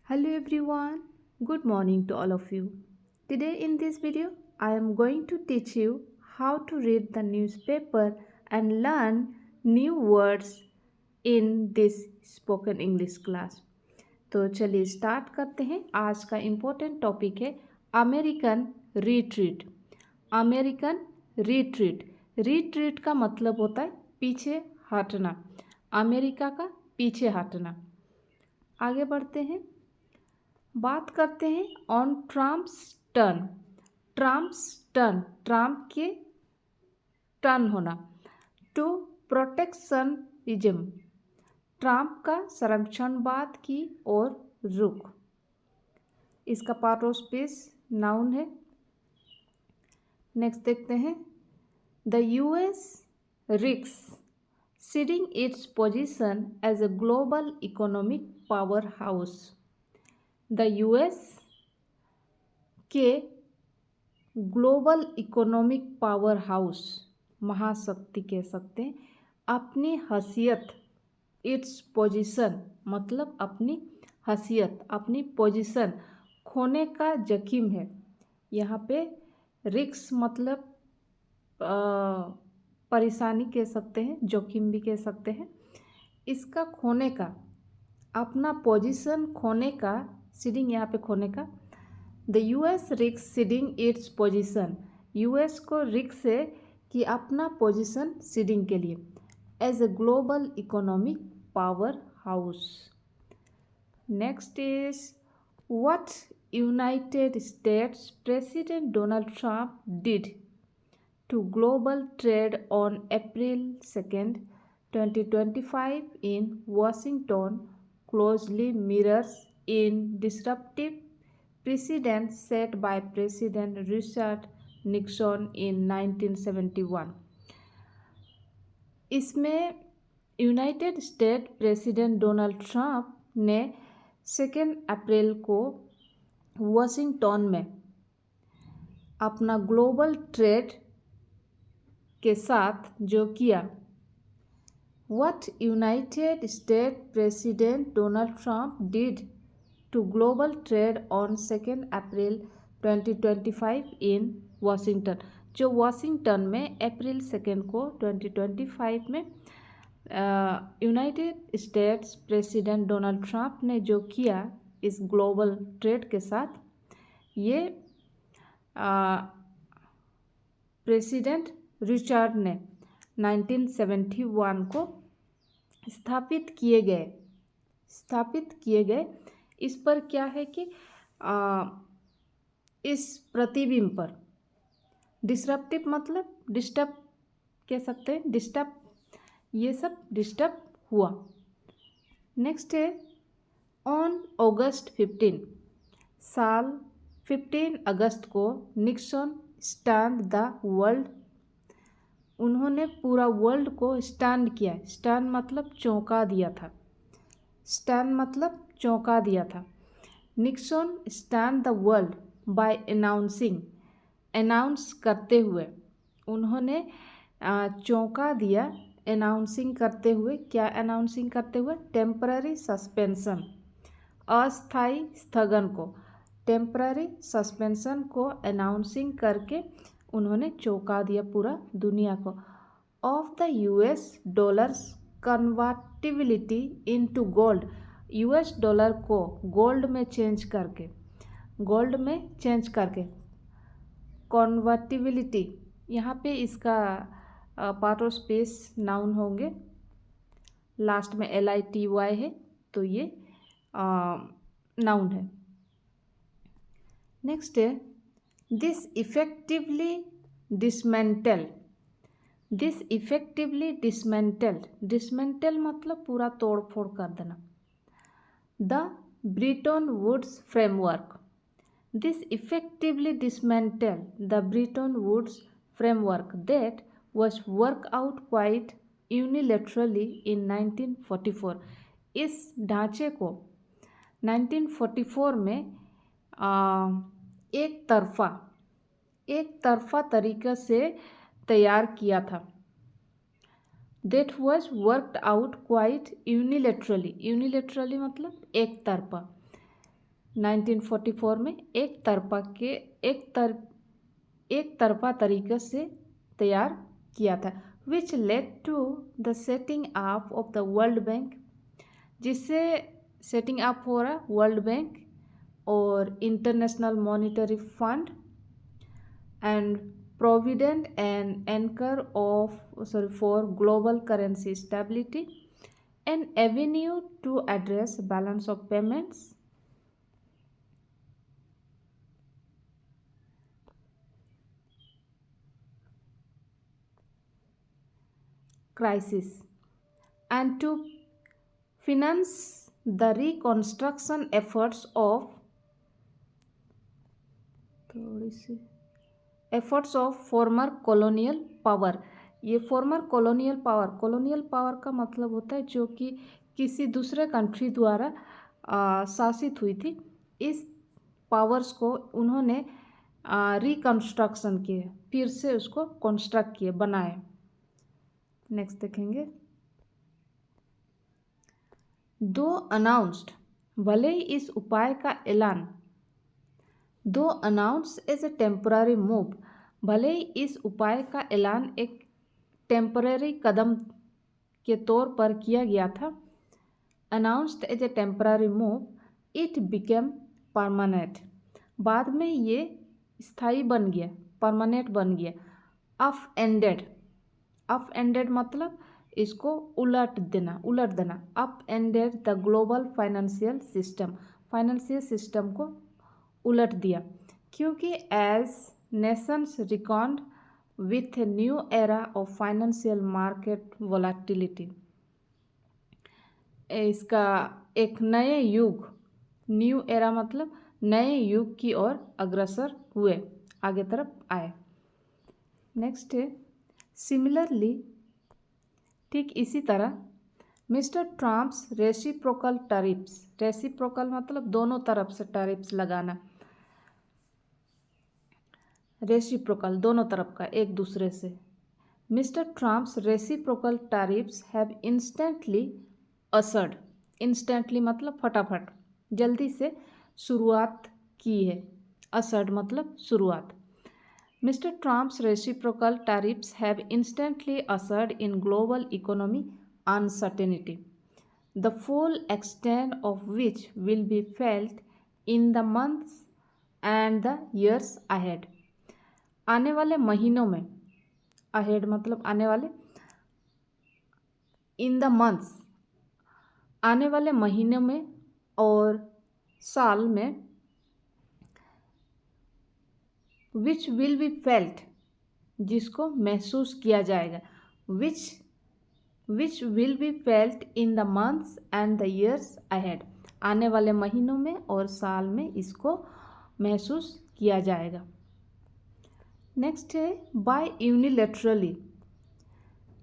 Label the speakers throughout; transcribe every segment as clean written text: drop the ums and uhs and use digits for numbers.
Speaker 1: Hello everyone, good morning to all of you. Today in this video, I am going to teach you how to read the newspaper and learn new words in this spoken English class. तो चलिए start करते हैं। आज का important topic है American retreat. American retreat. Retreat का मतलब होता है पीछे हटना, अमेरिका का पीछे हटना। आगे बढ़ते हैं, बात करते हैं on Trump's turn. Trump's turn, Trump के टर्न होना। टू प्रोटेक्शनिज्म, ट्रम्प का संरक्षणवाद की ओर रुख। इसका पार्ट ऑफ स्पीच नाउन है। नेक्स्ट देखते हैं, the US risks ceding its position as a global economic power house. The US के ग्लोबल इकोनॉमिक पावर हाउस, महाशक्ति कह सकते हैं, अपनी हैसियत, इट्स पोजीशन मतलब अपनी हैसियत, अपनी पोजीशन खोने का जोखिम है। यहाँ पे रिक्स मतलब परेशानी कह सकते हैं, जोखिम भी कह सकते हैं। इसका खोने का, अपना पोजीशन खोने का, सीडिंग यहाँ पे खोने का। The US risks ceding its position, US को रिक्स है कि अपना पोजीशन सीडिंग के लिए as a global economic power house. Next is what United States President Donald Trump did to global trade on April 2nd, 2025 in Washington closely mirrors in disruptive precedent set by President Richard Nixon in 1971. इसमें United State President Donald Trump ने 2 अप्रैल को Washington में अपना global trade के साथ जो किया। What United State President Donald Trump did to global trade on 2 April 2025 in Washington, जो वाशिंगटन में अप्रैल 2 को 2025 में United States President Donald Trump ने जो किया इस ग्लोबल ट्रेड के साथ, ये प्रेसिडेंट रिचर्ड ने 1971 को स्थापित किए गए। इस पर क्या है कि इस प्रतिबिंब पर डिस्रप्टिव मतलब डिस्टर्ब कह सकते हैं, डिस्टर्ब, ये सब डिस्टर्ब हुआ। नेक्स्ट है ऑन अगस्त 15, साल 15 अगस्त को निक्सन स्टैंड द वर्ल्ड, उन्होंने पूरा वर्ल्ड को स्टैंड किया। स्टैंड मतलब चौंका दिया था, स्टैंड मतलब चौंका दिया था। Nixon stand the world by announcing, announce करते हुए, उन्होंने चौंका दिया अनाउंसिंग करते हुए। क्या अनाउंसिंग करते हुए? टेम्पररी सस्पेंशन, अस्थाई स्थगन को, टेम्पररी सस्पेंशन को अनाउंसिंग करके उन्होंने चौंका दिया पूरा दुनिया को। Of the US dollars convertibility into gold, US dollar को गोल्ड में चेंज करके, गोल्ड में चेंज करके, कन्वर्टिबिलिटी, यहाँ पे इसका पार्ट ऑफ स्पीच नाउन होंगे, लास्ट में LITY है तो ये नाउन है। नेक्स्ट है this effectively dismantle, this effectively dismantled, dismantle मतलब पूरा तोड़ फोड़ कर देना। The Bretton Woods framework, this effectively dismantle the Bretton Woods framework that was worked out quite unilaterally in 1944, इस ढांचे को 1944 में एक तरफा तरीक़े से तैयार किया था। That was worked out quite unilaterally, unilaterally मतलब एक तरफा, 1944 में एक तरफा तरीके से तैयार किया था, which led to the setting up of the World Bank, जिससे सेटिंग अप हो रहा वर्ल्ड बैंक और International Monetary Fund and provident and anchor for global currency stability an avenue to address balance of payments crisis and to finance the reconstruction efforts of former colonial power। ये farmer colonial power का मतलब होता है जो कि किसी दूसरे country द्वारा शासित हुई थी। इस पावर्स को उन्होंने रिकंस्ट्रक्शन किए, फिर से उसको कंस्ट्रक्ट किए, बनाए। नेक्स्ट देखेंगे, दो अनाउंस्ड, भले ही इस उपाय का ऐलान, though announce as a temporary move, भले ही इस उपाय का ऐलान एक टेम्पररी कदम के तौर पर किया गया था, announced as a temporary move, it became permanent, बाद में ये स्थायी बन गया, परमानेंट बन गया। अप एंडेड मतलब इसको उलट देना। Up ended the global financial system को उलट दिया, क्योंकि as nations reckoned with a new era of financial market volatility, इसका एक नए युग, न्यू एरा मतलब नए युग की ओर अग्रसर हुए, आगे तरफ आए। नेक्स्ट है, सिमिलरली, ठीक इसी तरह, mister Trump's reciprocal tariffs, reciprocal मतलब दोनों तरफ से टैरिफ्स लगाना, रेसिप्रोकल दोनों तरफ का, एक दूसरे से। Mister Trump's reciprocal tariffs have instantly assured, instantly मतलब फटाफट, जल्दी से शुरुआत की है, असर्ड मतलब शुरुआत। Mr. Trump's reciprocal tariffs have instantly ushered in global economy uncertainty, the full extent of which will be felt in the months and the years ahead। आने वाले महीनों में, ahead मतलब आने वाले, in the months आने वाले महीनों में और साल में, which will be felt जिसको महसूस किया जाएगा, which will be felt in the months and the years ahead, आने वाले महीनों में और साल में इसको महसूस किया जाएगा। नेक्स्ट है, बाय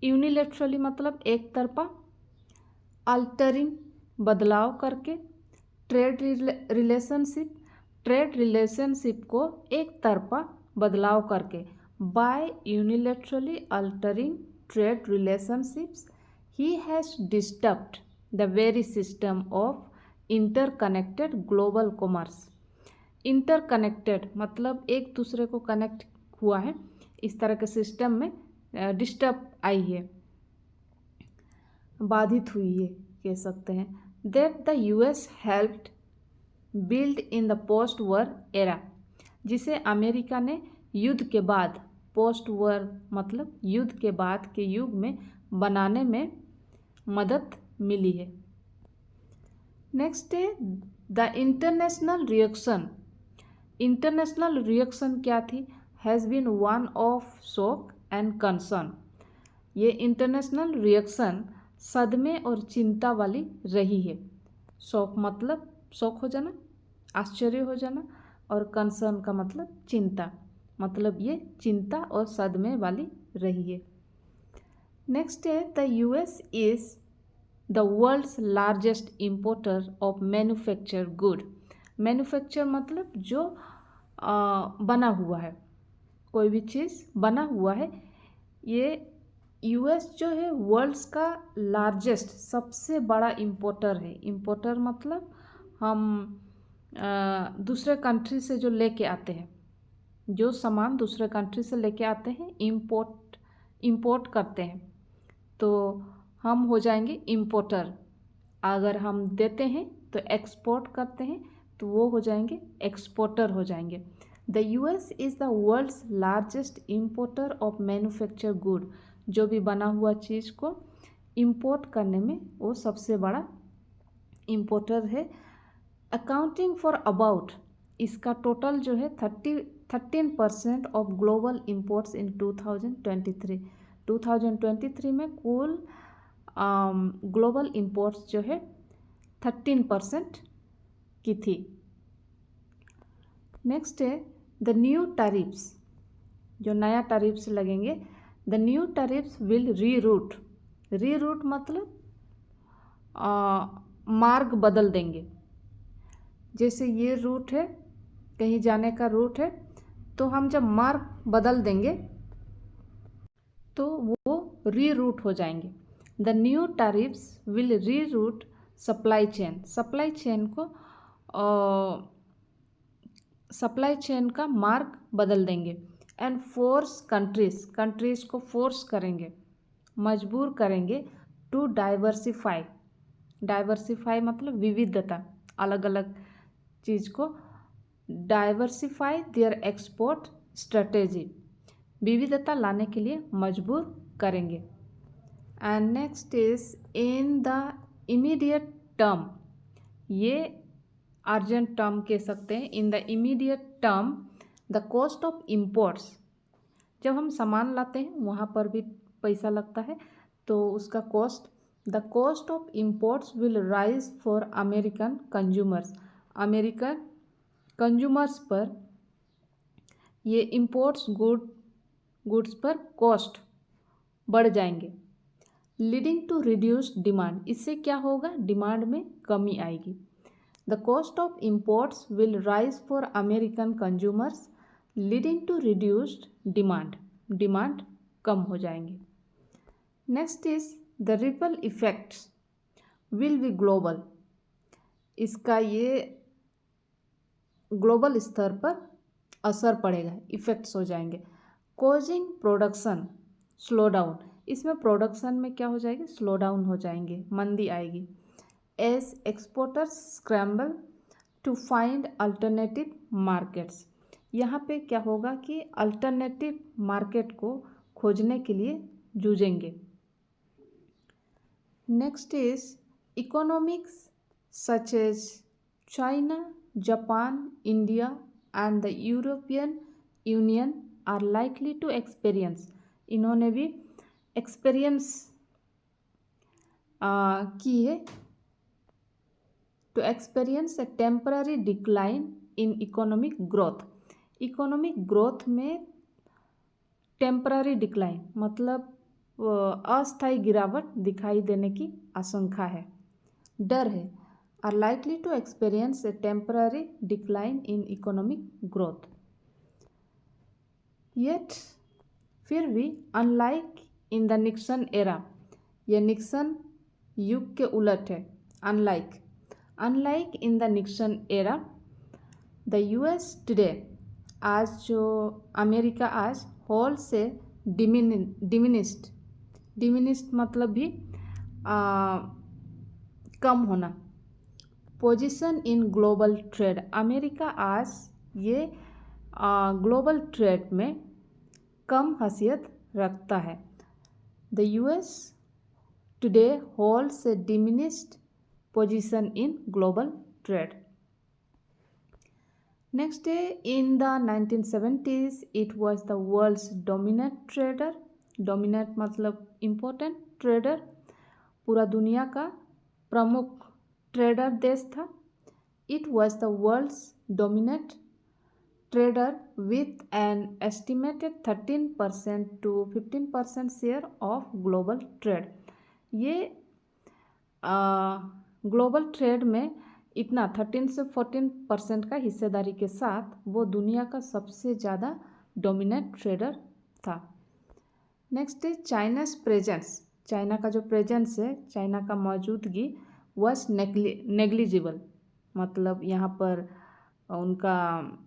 Speaker 1: यूनिलेटरली मतलब एक तरफा, अल्टरिंग बदलाव करके, ट्रेड रिलेशनशिप को एक तरफा बदलाव करके, by unilaterally altering trade relationships he has disturbed the very system of interconnected global commerce. Interconnected मतलब एक दूसरे को कनेक्ट हुआ है, इस तरह के सिस्टम में डिस्टर्ब आई है, बाधित हुई है कह सकते हैं। That the US helped build in the post war era, जिसे अमेरिका ने युद्ध के बाद, पोस्ट वॉर मतलब युद्ध के बाद के युग में बनाने में मदद मिली है। नेक्स्ट है, द इंटरनेशनल रिएक्शन क्या थी, has been one of shock and concern. ये इंटरनेशनल रिएक्शन सदमे और चिंता वाली रही है। शॉक मतलब शॉक हो जाना, आश्चर्य हो जाना, और कंसर्न का मतलब चिंता, मतलब ये चिंता और सदमे वाली रही है। नेक्स्ट है, the US is the world's largest importer of manufacture good. Manufacture मतलब जो बना हुआ है, कोई भी चीज़ बना हुआ है, ये यूएस जो है वर्ल्ड्स का लार्जेस्ट, सबसे बड़ा इम्पोर्टर है। इम्पोर्टर मतलब हम दूसरे कंट्री से जो लेके आते हैं, जो सामान दूसरे कंट्री से लेके आते हैं, इंपोर्ट करते हैं, तो हम हो जाएंगे इंपोर्टर। अगर हम देते हैं तो एक्सपोर्ट करते हैं तो वो हो जाएंगे एक्सपोर्टर हो जाएंगे। The US is the world's largest importer of manufacture good. जो भी बना हुआ चीज़ को इंपोर्ट करने में वो सबसे बड़ा इम्पोर्टर है। अकाउंटिंग फॉर अबाउट, इसका टोटल जो है 13% ऑफ ग्लोबल इंपोर्ट्स इन 2023 में कुल ग्लोबल इंपोर्ट्स जो है 13% की थी। नेक्स्ट है द न्यू टैरिफ्स, जो नया टैरिफ्स लगेंगे। The new tariffs will reroute मतलब मार्ग बदल देंगे। जैसे ये रूट है, कहीं जाने का रूट है, तो हम जब मार्ग बदल देंगे तो वो रीरूट हो जाएंगे। The new tariffs will reroute supply chain का मार्ग बदल देंगे। एंड फोर्स कंट्रीज को फोर्स करेंगे, मजबूर करेंगे टू डाइवर्सिफाई मतलब विविधता, अलग अलग चीज़ को डाइवर्सिफाई देयर एक्सपोर्ट स्ट्रेटेजी, विविधता लाने के लिए मजबूर करेंगे। And next is in the immediate term, ये अर्जेंट टर्म कह सकते हैं। In the immediate term the cost of imports, जब हम सामान लाते हैं वहाँ पर भी पैसा लगता है, तो उसका cost, the cost of imports will rise for American consumers पर ये इम्पोर्ट्स गुड्स पर कॉस्ट बढ़ जाएंगे। लीडिंग टू रिड्यूस्ड डिमांड, इससे क्या होगा, डिमांड में कमी आएगी। The cost of imports will rise for American consumers leading to reduced demand कम हो जाएंगे। Next is the ripple effects will be global, इसका ये ग्लोबल स्तर पर असर पड़ेगा, इफेक्ट्स हो जाएंगे। कॉजिंग प्रोडक्शन स्लो डाउन, इसमें प्रोडक्शन में क्या हो जाएगी, स्लो डाउन हो जाएंगे, मंदी आएगी। As exporters scramble to find alternative markets, यहाँ पे क्या होगा कि अल्टरनेटिव मार्केट को खोजने के लिए जूझेंगे। Next is economics such as China, Japan, India and the European Union are likely to experience, इन्होंने भी एक्सपीरियंस की है, to experience a temporary decline in economic growth। Economic growth में टेम्पररी डिक्लाइन मतलब अस्थायी गिरावट दिखाई देने की आशंका है, डर है। are likely to experience a temporary decline in economic growth। Yet फिर भी unlike in the Nixon era, यह निक्सन युग के उलट है। unlike in the Nixon era, the US today, आज जो अमेरिका आज होल से डिमिनिस्ड मतलब भी कम होना। Position in global trade, America आज ये ग्लोबल ट्रेड में कम हैसियत रखता है। The US today holds a diminished position in global trade. Next है in the 1970s it was the world's dominant trader, dominant मतलब इम्पोर्टेंट ट्रेडर, पूरा दुनिया का प्रमुख ट्रेडर देश था। It was the world's dominant trader with an estimated 13% to 15% share of global trade. ये global trade में इतना 13 से 14% का हिस्सेदारी के साथ वो दुनिया का सबसे ज़्यादा डोमिनेंट ट्रेडर था। नेक्स्ट है चाइना's प्रेजेंस, चाइना का जो प्रेजेंस है, चाइना का मौजूदगी वॉज नेग्लिजिबल मतलब यहाँ पर उनका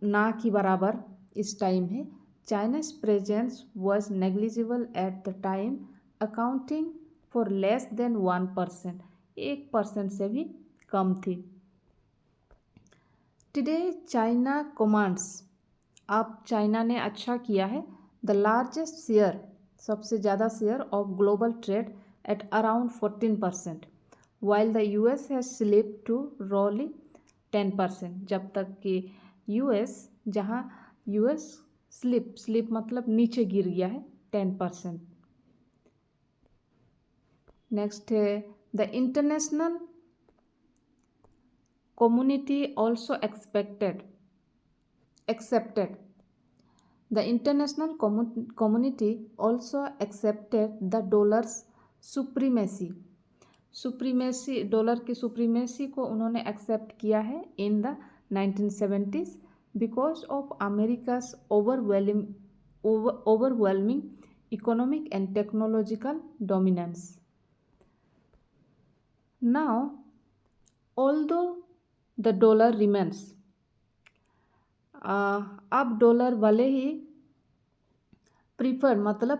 Speaker 1: ना की बराबर इस टाइम है। चाइना's presence was negligible at the time, accounting for less than 1%, 1% से भी कम थी। टुडे चाइना कमांड्स, अब चाइना ने अच्छा किया है, द लार्जेस्ट शेयर, सबसे ज़्यादा share of global trade at around 14%, while the US has slip to roughly 10%, जब तक कि यूएस, जहाँ यूएस स्लिप मतलब नीचे गिर गया है 10%। नेक्स्ट है the international community also accepted the international community also accepted the dollar's supremacy, dollar की सुप्रीमेसी को उन्होंने एक्सेप्ट किया है in the 1970s because of America's overwhelming economic and technological dominance. Now, although the dollar remains, अब dollar वाले ही prefer मतलब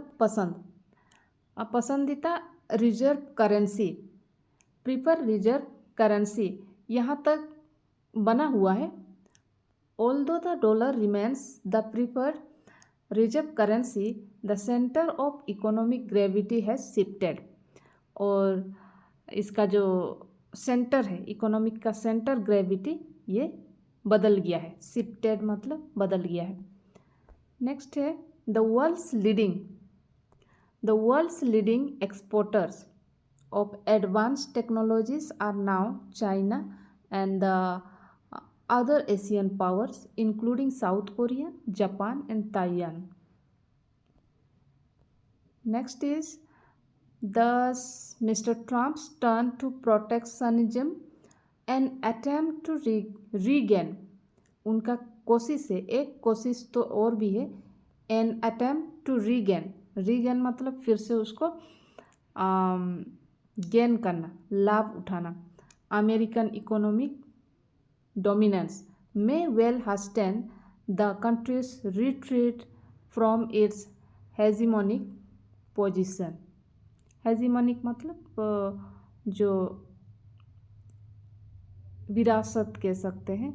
Speaker 1: पसंदीदा reserve currency, prefer reserve currency यहाँ तक बना हुआ है। Although the dollar remains the preferred reserve currency, the centre of economic gravity has shifted, और इसका जो सेंटर है, इकोनॉमिक का सेंटर ग्रेविटी, ये बदल गया है। शिफ्टेड मतलब बदल गया है। नेक्स्ट है the world's leading exporters of advanced technologies are now China and the other Asian powers including South Korea, Japan and Taiwan. Next is thus Mr. Trump's turn to protectionism, an attempt to regain, उनका कोशिश है, एक कोशिश तो और भी है, an attempt to regain मतलब फिर से उसको गेन करना, लाभ उठाना, American economic dominance may well hasten the country's retreat from its hegemonic position. Hegemonic मतलब जो विरासत कह सकते हैं।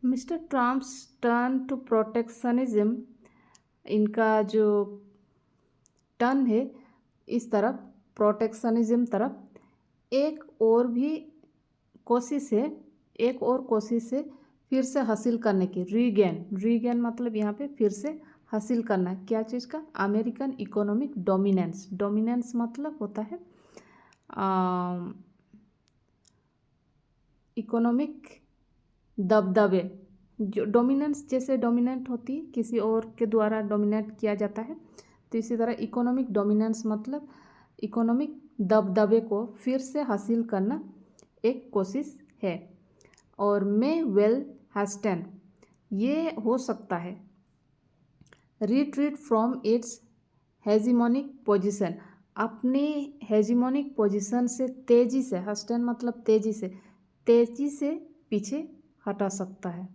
Speaker 1: Mister Trump's turn to protectionism, इनका जो टर्न है इस तरफ, प्रोटेक्शनिज्म तरफ, एक और कोशिश है फिर से हासिल करने की, रीगेन मतलब यहाँ पे फिर से हासिल करना, क्या चीज़ का, अमेरिकन इकोनॉमिक डोमिनेंस मतलब होता है इकोनॉमिक दबदबे, जो डोमिनेंस जैसे डोमिनेंट होती है, किसी और के द्वारा डोमिनेट किया जाता है, तो इसी तरह इकोनॉमिक डोमिनेंस मतलब इकोनॉमिक दबदबे को फिर से हासिल करना एक कोशिश है। और मे वेल हास्टेन, ये हो सकता है retreat from its hegemonic position, अपनी हेजिमोनिक पोजीशन से तेज़ी से, हास्टेन मतलब तेज़ी से पीछे हटा सकता है।